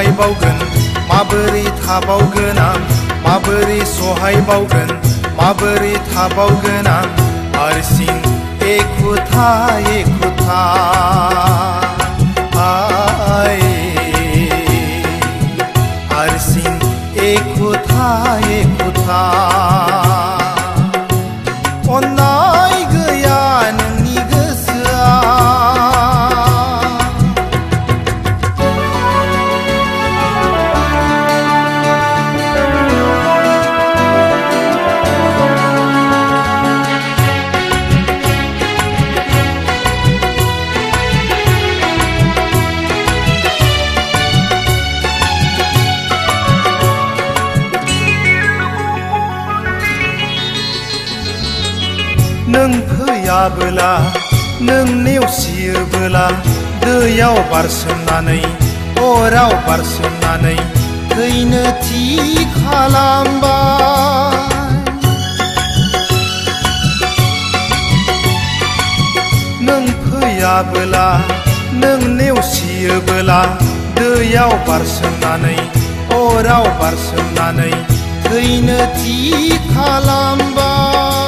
सहायबावगोन माबोरै थाबावगोन आं माबोरै सहायबावगोन माबोरै थाबावगोन आं हारसिं एखुथा एखुथा हारसिं एखुथा एखुथा अन्नाय गैया नोंनि गोसोआ नों फैयाबोला नों नेवसियोबोला दैयाव बारसोमनानै अराव बारसोमनानै थैनो थि खालामबाय नों फैयाबोला नों नेवसियोबोला दैयाव बारसोमनानै अराव बारसोमनानै थैनो थि खालामबाय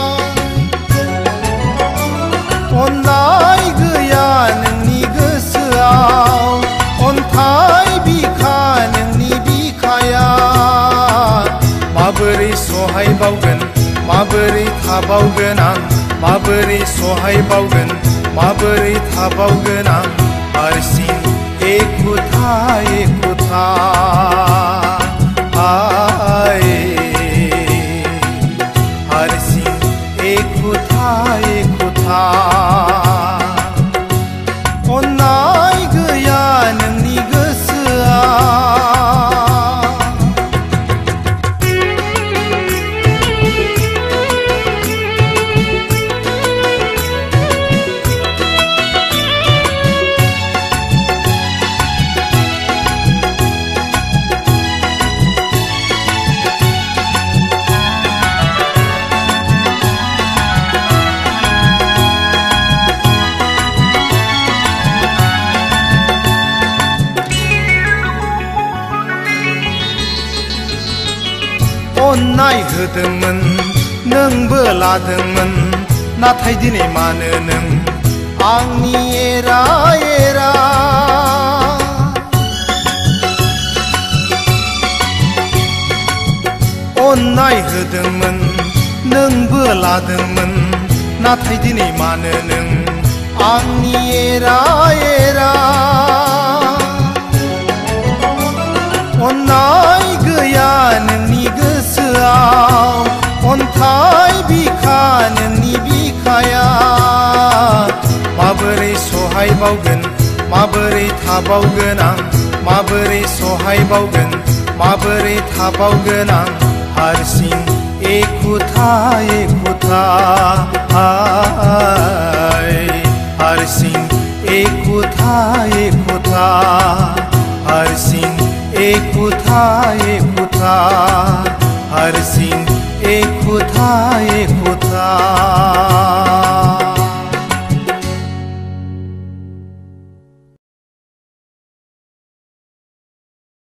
अन्नाय गैया नोंनि गोसोआव अन्थाइ बिखा नोंनि बिखाया माबोरै सहायबावगोन माबोरै थाबावगोन आं माबोरै सहायबावगोन माबोरै थाबावगोन आं हारसिं एखुथा एखुथा हारसिं एखुथा एखुथा अन्नाय गैया नोंनि गोसोआ अन्नाय होदोंमोन नोंबो लादोंमोन नाथाय दिनै मानो नों आंनि एरा एरा अन्नाय होदोंमोन नोंबो लादोंमोन नाथाय दिनै मानो नों आंनि एरा एरा अन्नाय गैया नोंनि गोसोआव अन्थाइ बिखा नोंनि बिखाया माबोरै सहायबावगोन माबोरै थाबावगोन आं माबोरै सहायबावगोन माबोरै थाबावगोन आं हारसिं एखुथा एखुथा हारसिं एखुथा एखुथा हारसिं एखुथा एखुथा हारसिं एखुथा एखुथा